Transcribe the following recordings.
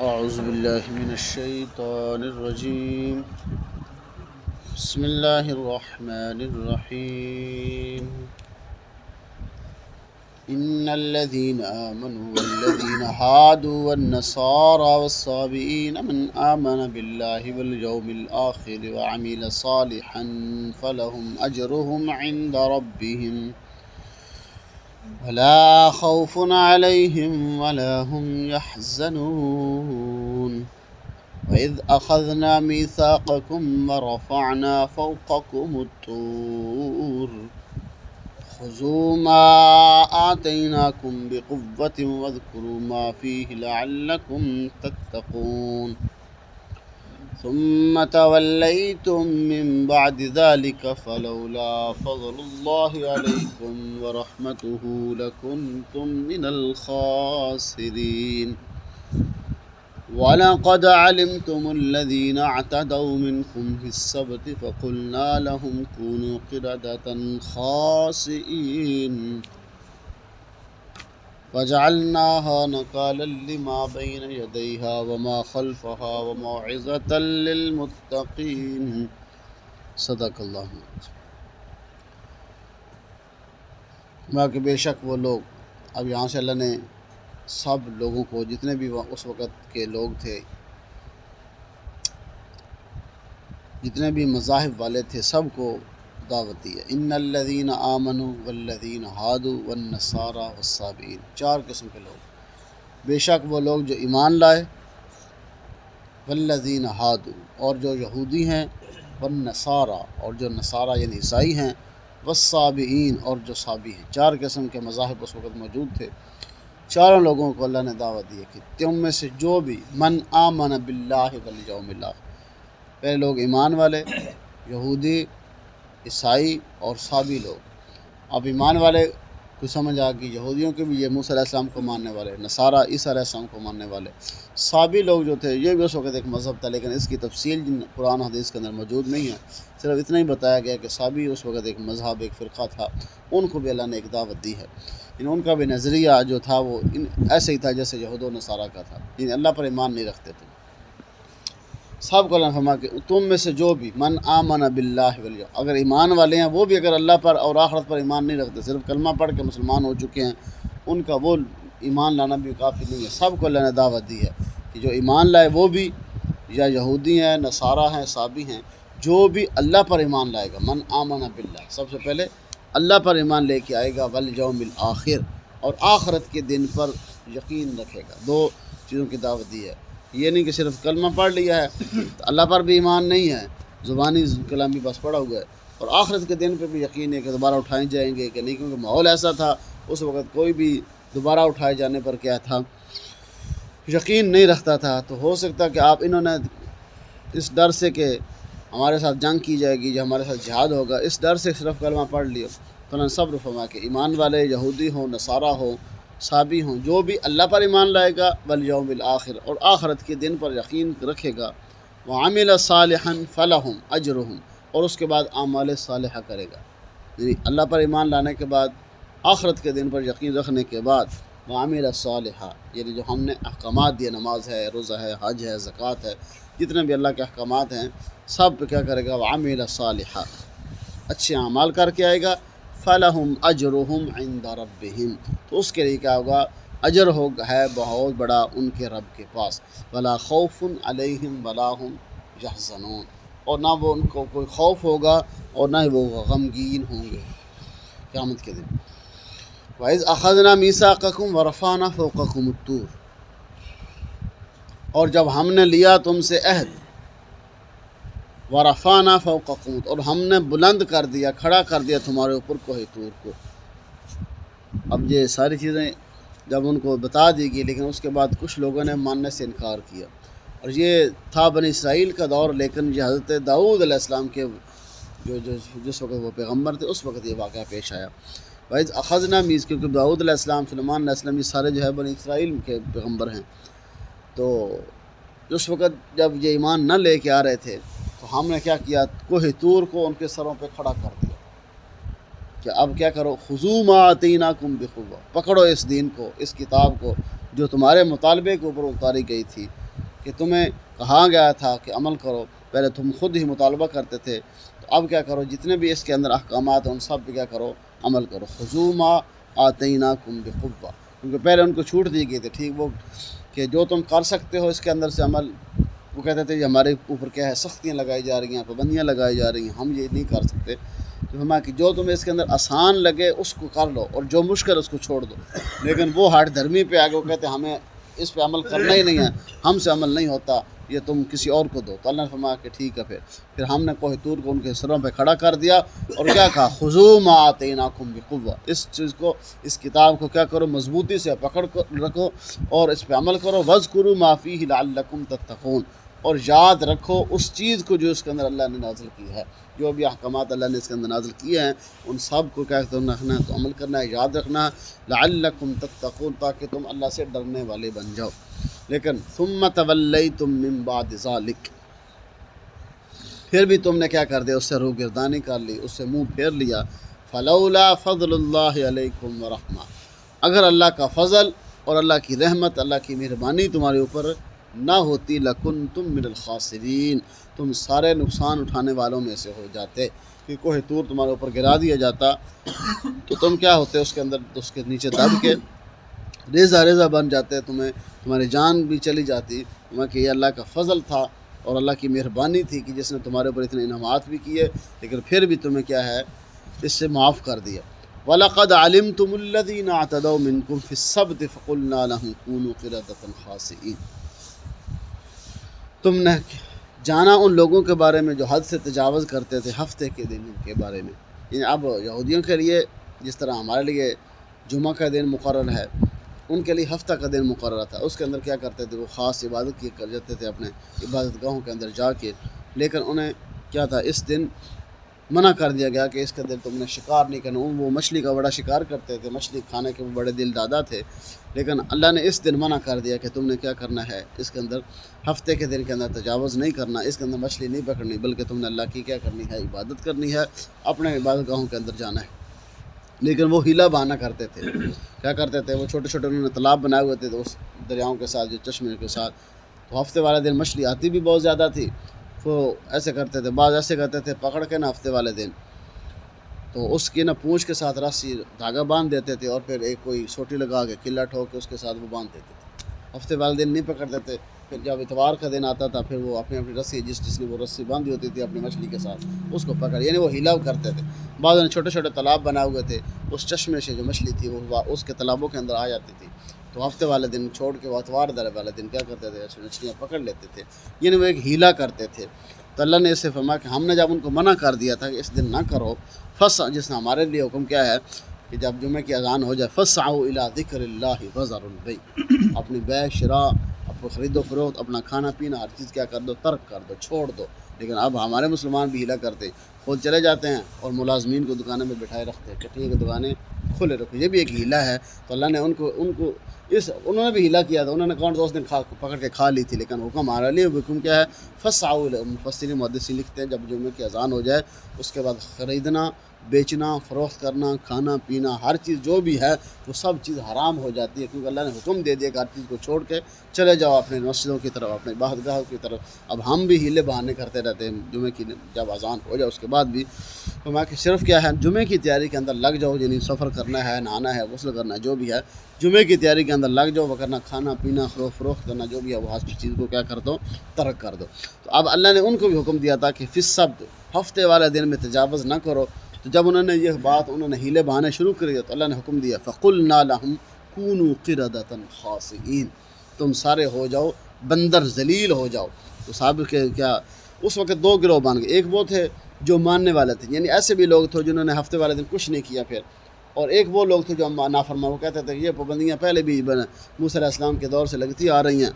اعوذ باللہ من الشیطان الرجیم بسم اللہ الرحمن الرحیم ان الذين آمنوا والذين هادوا والنصارى والصابئين من آمن بالله واليوم الآخر وعمل صالحا فلهم أجرهم عند ربهم ولا خوف عليهم ولا هم يحزنون وإذ أخذنا ميثاقكم ورفعنا فوقكم الطور خذوا ما آتيناكم بقوة واذكروا ما فيه لعلكم تتقون ثم توليتم من بعد ذلك فلولا فضل الله عليكم ورحمته لكنتم من الخاسرين وَلَقَدْ عَلِمْتُمُ الَّذِينَ اعْتَدَوْا مِنْكُمْ فِي السَّبْتِ فَقُلْنَا لَهُمْ كُونُوا قِرَدَةً خَاسِئِينَ فَجَعَلْنَاهَا نَكَالًا لِمَا بَيْنَ يَدَيْهَا وَمَا خَلْفَهَا وَمَوْعِظَةً لِلْمُتَّقِينَ صدق اللہ۔ باقی بے شک وہ لوگ، اب یہاں سے اللہ نے سب لوگوں کو، جتنے بھی اس وقت کے لوگ تھے، جتنے بھی مذاہب والے تھے، سب کو دعوت دی ہے۔ ان الذین آمنوا والذین ہادوا والنصارى والصابئین، چار قسم کے لوگ۔ بے شک وہ لوگ جو ایمان لائے، والذین ہادوا، اور جو یہودی ہیں، والنصارى، اور جو نصارہ یعنی عیسائی ہیں، والصابئین، اور جو صابی ہیں۔ چار قسم کے مذاہب اس وقت موجود تھے۔ چاروں لوگوں کو اللہ نے دعوت دی ہے کہ تم میں سے جو بھی من آمن باللہ والیوم الآخر، پہلے لوگ ایمان والے، یہودی، عیسائی اور صابی لوگ۔ اب ایمان والے کو سمجھ آ گئی، یہودیوں کے بھی یہ موسیٰ علیہ السلام کو ماننے والے، نصارہ عیسیٰ علیہ السلام کو ماننے والے۔ صابی لوگ جو تھے، یہ بھی اس وقت ایک مذہب تھا، لیکن اس کی تفصیل قرآن حدیث کے اندر موجود نہیں ہے۔ صرف اتنا ہی بتایا گیا کہ صابی اس وقت ایک مذہب، ایک فرقہ تھا، ان کو بھی اللہ نے ایک دعوت دی ہے۔ ان کا بھی نظریہ جو تھا وہ ایسے ہی تھا جیسے یہود و نصارہ کا تھا، یعنی اللہ پر ایمان نہیں رکھتے تھے۔ سب کو اللہ نے فرمایا کہ تم میں سے جو بھی من آمن باللہ والیوم، اگر ایمان والے ہیں وہ بھی اگر اللہ پر اور آخرت پر ایمان نہیں رکھتے، صرف کلمہ پڑھ کے مسلمان ہو چکے ہیں، ان کا وہ ایمان لانا بھی کافی نہیں ہے۔ سب کو اللہ نے دعوت دی ہے کہ جو ایمان لائے، وہ بھی یا یہودی ہیں، نصارہ ہیں، صابی ہیں، جو بھی اللہ پر ایمان لائے گا، من آمن باللہ، سب سے پہلے اللہ پر ایمان لے کے آئے گا، والیوم الآخر، اور آخرت کے دن پر یقین رکھے گا۔ دو چیزوں کی دعوت دی ہے۔ یہ نہیں کہ صرف کلمہ پڑھ لیا ہے تو اللہ پر بھی ایمان نہیں ہے، زبانی کلام بھی بس پڑھا ہوا ہے، اور آخرت کے دن پہ بھی یقین ہے کہ دوبارہ اٹھائے جائیں گے کہ نہیں، کیونکہ ماحول ایسا تھا اس وقت، کوئی بھی دوبارہ اٹھائے جانے پر کیا تھا، یقین نہیں رکھتا تھا۔ تو ہو سکتا کہ آپ انہوں نے اس ڈر سے کہ ہمارے ساتھ جنگ کی جائے گی، جو ہمارے ساتھ جہاد ہوگا، اس ڈر سے صرف کلمہ پڑھ لیو، تو انہوں نے صبر فرمایا کہ ایمان والے، یہودی ہوں، نصارہ ہوں، صابی ہوں، جو بھی اللہ پر ایمان لائے گا، والیوم الآخر، اور آخرت کے دن پر یقین رکھے گا، وعمل صالحا فلہم اجرہم، اور اس کے بعد اعمال صالحہ کرے گا، یعنی اللہ پر ایمان لانے کے بعد، آخرت کے دن پر یقین رکھنے کے بعد، وعمل صالحہ، یعنی جو ہم نے احکامات دیے، نماز ہے، روزہ ہے، حج ہے، زکوٰۃ ہے، جتنے بھی اللہ کے احکامات ہیں، سب پہ کیا کرے گا، وعمل صالحہ، اچھے اعمال کر کے آئے گا، فلہم اجرہم عند ربہم، تو اس کے لیے کیا ہوگا، اجر ہے بہت بڑا ان کے رب کے پاس، ولا خوف علیہم ولا هم یحزنون، اور نہ وہ ان کو کوئی خوف ہوگا اور نہ ہی وہ غمگین ہوں گے قیامت کے دن۔ وَإِذْ أَخَذْنَا مِيثَاقَكُمْ وَرَفَعْنَا فَوْقَكُمُ الطُّورَ، اور جب ہم نے لیا تم سے عہد، وَرَفَعْنَا فَوْقَكُمُ، اور ہم نے بلند کر دیا، کھڑا کر دیا تمہارے اوپر کوہ طور کو۔ اب یہ ساری چیزیں جب ان کو بتا دی گئی، لیکن اس کے بعد کچھ لوگوں نے ماننے سے انکار کیا، اور یہ تھا بنی اسرائیل کا دور، لیکن یہ حضرت داؤد علیہ السلام کے جس وقت وہ پیغمبر تھے، اس وقت یہ واقعہ پیش آیا۔ وَإِذْ أَخَذْنَا مِيثَاقَكُمْ، کیونکہ داؤد علیہ السلام، سلیمان علیہ السلام، یہ سارے جو ہے بنی اسرائیل کے پیغمبر ہیں، تو اس وقت جب یہ ایمان نہ لے کے آ رہے تھے، تو ہم نے کیا کیا، کوہ طور کو ان کے سروں پہ کھڑا کر دیا کہ اب کیا کرو، خذوا ما آتیناکم بقوۃ، پکڑو اس دین کو، اس کتاب کو جو تمہارے مطالبے کے اوپر اتاری گئی تھی، کہ تمہیں کہا گیا تھا کہ عمل کرو، پہلے تم خود ہی مطالبہ کرتے تھے، تو اب کیا کرو، جتنے بھی اس کے اندر احکامات ہیں ان سب پہ کیا کرو، عمل کرو۔ خذوا ما آتیناکم بقوۃ، کیونکہ پہلے ان کو چھوٹ دی گئی تھی، ٹھیک، وہ کہ جو تم کر سکتے ہو اس کے اندر سے عمل، وہ کہتے تھے یہ ہمارے اوپر کیا ہے، سختیاں لگائی جا رہی ہیں، پابندیاں لگائی جا رہی ہیں، ہم یہ نہیں کر سکتے۔ تو ہمارا کہ جو تمہیں اس کے اندر آسان لگے اس کو کر لو، اور جو مشکل اس کو چھوڑ دو۔ لیکن وہ ہٹ دھرمی پہ آگے وہ کہتے ہیں ہمیں اس پہ عمل کرنا ہی نہیں ہے، ہم سے عمل نہیں ہوتا، یہ تم کسی اور کو دو۔ تو اللہ نے فرمایا کہ ٹھیک ہے، پھر ہم نے کوہ طور کو ان کے سروں پہ کھڑا کر دیا، اور کیا کہا، خذوا ما آتیناکم بقوۃ، اس چیز کو، اس کتاب کو کیا کرو، مضبوطی سے پکڑ کر رکھو اور اس پہ عمل کرو۔ واذکروا ما فیہ لعلکم تتقون، اور یاد رکھو اس چیز کو جو اس کے اندر اللہ نے نازل کی ہے، جو بھی احکامات اللہ نے اس کے اندر نازل کیے ہیں ان سب کو کیا رکھنا ہے، تو عمل کرنا ہے، یاد رکھنا ہے، لعلکم تتقون، تاکہ تم اللہ سے ڈرنے والے بن جاؤ۔ لیکن ثم تولیتم من بعد ذلک، پھر بھی تم نے کیا کر دیا، اس سے روگردانی کر لی، اس سے منہ پھیر لیا۔ فلولا فضل اللہ علیکم ورحمہ، اگر اللہ کا فضل اور اللہ کی رحمت، اللہ کی مہربانی تمہارے اوپر نہ ہوتی، لکنتم من الخاسرین، تم سارے نقصان اٹھانے والوں میں سے ہو جاتے، کہ کوہ طور تمہارے اوپر گرا دیا جاتا تو تم کیا ہوتے، اس کے اندر، اس کے نیچے دب کے ریزہ ریزہ بن جاتے، تمہاری جان بھی چلی جاتی، کہ یہ اللہ کا فضل تھا اور اللہ کی مہربانی تھی کہ جس نے تمہارے اوپر اتنے انعامات بھی کیے، لیکن پھر بھی تمہیں کیا ہے، اس سے معاف کر دیا۔ وَلَقَدْ عَلِمْتُمُ الَّذِينَ اعْتَدَوْا مِنْكُمْ فِي السَّبْتِ فَقُلْنَا لَهُمْ كُونُوا قِرَدَةً خَاسِئِينَ، تم نے جانا ان لوگوں کے بارے میں جو حد سے تجاوز کرتے تھے ہفتے کے دن کے بارے میں، یعنی اب یہودیوں کے لیے جس طرح ہمارے لیے جمعہ کا دن مقرر ہے، ان کے لیے ہفتہ کا دن مقرر تھا، اس کے اندر کیا کرتے تھے، وہ خاص عبادت کی کر جاتے تھے اپنے عبادت گاہوں کے اندر جا کے، لیکن انہیں کیا تھا، اس دن منع کر دیا گیا کہ اس کے دن تم نے شکار نہیں کرنا۔ وہ مچھلی کا بڑا شکار کرتے تھے، مچھلی کھانے کے وہ بڑے دل دادا تھے، لیکن اللہ نے اس دن منع کر دیا کہ تم نے کیا کرنا ہے، اس کے اندر ہفتے کے دن کے اندر تجاوز نہیں کرنا، اس کے اندر مچھلی نہیں پکڑنی، بلکہ تم نے اللہ کی کیا کرنی ہے، عبادت کرنی ہے، اپنے عبادت گاہوں کے اندر جانا ہے۔ لیکن وہ ہیلا بہانہ کرتے تھے، کیا کرتے تھے، وہ چھوٹے چھوٹے انہوں نے تالاب بنائے ہوئے تھے، تو اس دریاؤں کے ساتھ، جو چشمے کے ساتھ، تو ہفتے والے دن مچھلی آتی بھی بہت زیادہ تھی، وہ ایسے کرتے تھے، بعض ایسے کرتے تھے پکڑ کے نا ہفتے والے دن، تو اس کی نا پونچھ کے ساتھ رسی دھاگا باندھ دیتے تھے، اور پھر ایک کوئی سوٹی لگا کے قلعہ ٹھوک کے اس کے ساتھ وہ باندھ دیتے تھے، ہفتے والے دن نہیں پکڑتے تھے۔ پھر جب اتوار کا دن آتا تھا، پھر وہ اپنی اپنی رسی، جس نے وہ رسی باندھی ہوتی تھی اپنی مچھلی کے ساتھ، اس کو پکڑ، یعنی وہ ہلاو کرتے تھے۔ بعض نے چھوٹے چھوٹے تالاب بنائے ہوئے تھے، اس چشمے سے جو مچھلی تھی وہ اس کے تالابوں کے اندر آ جاتی تھی، تو ہفتے والے دن چھوڑ کے وہ اتوار والے دن کیا کرتے تھے، مچھلیاں پکڑ لیتے تھے، یعنی وہ ایک ہیلا کرتے تھے۔ تو اللہ نے اسے فرمایا کہ ہم نے جب ان کو منع کر دیا تھا کہ اس دن نہ کرو، جس نے ہمارے لیے حکم کیا ہے کہ جب جمعہ کی اذان ہو جائے، فَاسْعَوْا إِلَىٰ ذِكْرِ اللَّهِ وَذَرُوا الْبَيْعَ، اپنی بیع شراء، اپنا خرید و فروخت، اپنا کھانا پینا، ہر چیز کیا کر دو، ترک کر دو، چھوڑ دو۔ لیکن اب ہمارے مسلمان بھی ہیلا کرتے ہیں، خود چلے جاتے ہیں اور ملازمین کو دکانوں میں بٹھائے رکھتے ہیں کہ ٹھیک ہے دکانیں کھلے رکھو، یہ بھی ایک ہیلا ہے۔ تو اللہ نے انہوں نے بھی ہیلا کیا تھا، انہوں نے کون سا اس دن پکڑ کے کھا لی تھی، لیکن حکم ہمارے لیے حکم کیا ہے، فَاسْعَوْا، مفسرین محدثین لکھتے ہیں جب جمعہ کی اذان ہو جائے اس کے بعد خریدنا، بیچنا، فروخت کرنا، کھانا پینا، ہر چیز جو بھی ہے وہ سب چیز حرام ہو جاتی ہے، کیونکہ اللہ نے حکم دے دیا کہ ہر چیز کو چھوڑ کے چلے جاؤ اپنے مسجدوں کی طرف، اپنے عبادت گاہوں کی طرف۔ اب ہم بھی ہیلے بہانے کرتے رہتے ہیں، جمعہ کی جب اذان ہو جائے اس کے بعد بھی، تو میں کہ صرف کیا ہے، جمعہ کی تیاری کے اندر لگ جاؤ، یعنی سفر کرنا ہے، نہانا ہے، غسل کرنا ہے، جو بھی ہے جمعہ کی تیاری کے اندر لگ جاؤ، وغیرہ کھانا پینا، فروخت کرنا جو بھی ہے وہ ہر چیز کو کیا کر دو، ترک کر دو۔ تو اب اللہ نے ان کو بھی حکم دیا تھا کہ فی السبت، ہفتے والے دن میں تجاوز نہ کرو۔ تو جب انہوں نے یہ بات، انہوں نے ہیلے بہانے شروع کر دیا، تو اللہ نے حکم دیا، فَقُلْنَا لَهُمْ كُونُوا قِرَدَةً خَاسِئِينَ، تم سارے ہو جاؤ بندر ذلیل ہو جاؤ۔ تو صاحب کے کیا اس وقت دو گروہ بن گئے، ایک وہ تھے جو ماننے والے تھے، یعنی ایسے بھی لوگ تھے جنہوں نے ہفتے والے دن کچھ نہیں کیا پھر، اور ایک وہ لوگ تھے جو نافرمان، وہ کہتے تھے کہ یہ پابندیاں پہلے بھی موسیٰ علیہ السلام کے دور سے لگتی آ رہی ہیں۔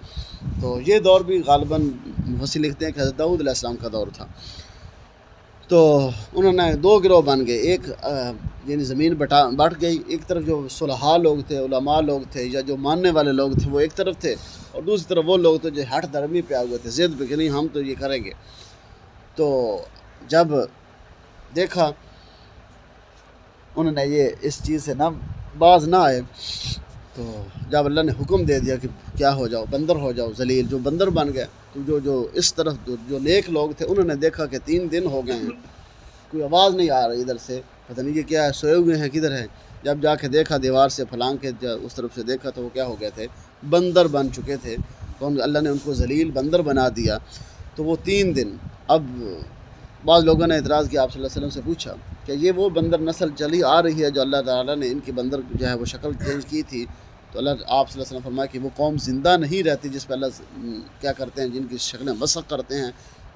تو یہ دور بھی غالباً مفسر لکھتے ہیں کہ حضرت داؤد علیہ السلام کا دور تھا۔ تو انہوں نے دو گروہ بن گئے، ایک یعنی زمین بٹ گئی، ایک طرف جو صلحاء لوگ تھے، علماء لوگ تھے، یا جو ماننے والے لوگ تھے وہ ایک طرف تھے، اور دوسری طرف وہ لوگ تھے جو ہٹ درمی پہ آ گئے تھے، ضد پہ کہ نہیں ہم تو یہ کریں گے۔ تو جب دیکھا انہوں نے یہ اس چیز سے نہ باز نہ آئے، تو جب اللہ نے حکم دے دیا کہ کیا ہو جاؤ، بندر ہو جاؤ، ذلیل، جو بندر بن گئے، تو جو اس طرف جو نیک لوگ تھے انہوں نے دیکھا کہ 3 دن ہو گئے ہیں، کوئی آواز نہیں آ رہی ادھر سے، پتہ نہیں یہ کیا ہے، سوئے ہوئے ہیں کدھر ہیں. جب جا کے دیکھا دیوار سے پھلانگ کے اس طرف سے دیکھا تو وہ کیا ہو گئے تھے، بندر بن چکے تھے. تو اللہ نے ان کو ذلیل بندر بنا دیا. تو وہ 3 دن. اب بعض لوگوں نے اعتراض کیا، آپ صلی اللہ علیہ وسلم سے پوچھا کہ یہ وہ بندر نسل چلی آ رہی ہے جو اللہ تعالیٰ نے ان کی بندر جو ہے وہ شکل چینج کی تھی. تو آپ صلی اللہ علیہ وسلم فرمایا کہ وہ قوم زندہ نہیں رہتی جس پہ اللہ کیا کرتے ہیں، جن کی شکلیں مسخ کرتے ہیں،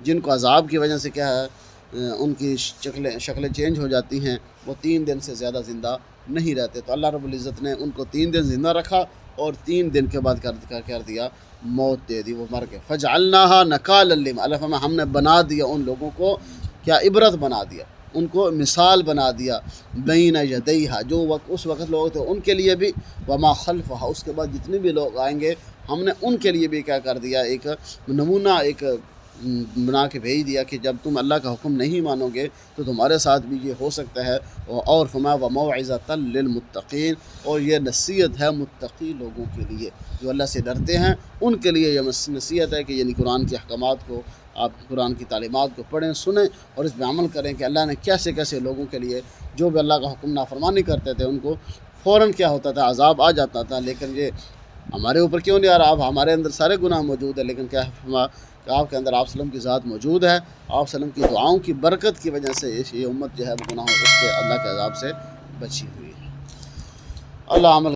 جن کو عذاب کی وجہ سے کیا ہے ان کی شکلیں چینج ہو جاتی ہیں، وہ 3 دن سے زیادہ زندہ نہیں رہتے. تو اللہ رب العزت نے ان کو 3 دن زندہ رکھا اور 3 دن کے بعد کر دیا، موت دے دی، وہ مر گئے. فجعلناها نکالا لما، اللہ فرمایا ہم نے بنا دیا ان لوگوں کو کیا، عبرت بنا دیا، ان کو مثال بنا دیا، بین یدیہا، جو اس وقت لوگ تھے ان کے لیے بھی، وما خلفہا، اس کے بعد جتنے بھی لوگ آئیں گے ہم نے ان کے لیے بھی کیا کر دیا، ایک نمونہ ایک بنا کے بھیج دیا کہ جب تم اللہ کا حکم نہیں مانو گے تو تمہارے ساتھ بھی یہ ہو سکتا ہے. اور فرمایا وموعظۃ للمتقین، اور یہ نصیحت ہے متقی لوگوں کے لیے جو اللہ سے ڈرتے ہیں، ان کے لیے یہ نصیحت ہے کہ یعنی قرآن کے احکامات کو، آپ قرآن کی تعلیمات کو پڑھیں، سنیں اور اس پہ عمل کریں کہ اللہ نے کیسے کیسے لوگوں کے لیے جو بھی اللہ کا حکم نافرمانی کرتے تھے ان کو فوراً کیا ہوتا تھا، عذاب آ جاتا تھا. لیکن یہ ہمارے اوپر کیوں نہیں آ رہا؟ اب ہمارے اندر سارے گناہ موجود ہیں، لیکن کیا کہ آپ کے اندر آپ وسلم کی ذات موجود ہے، آپ وسلم کی دعاؤں کی برکت کی وجہ سے یہ امت جو ہے وہ گناہوں اس کے اللہ کے عذاب سے بچی ہوئی ہے. اللہ عمل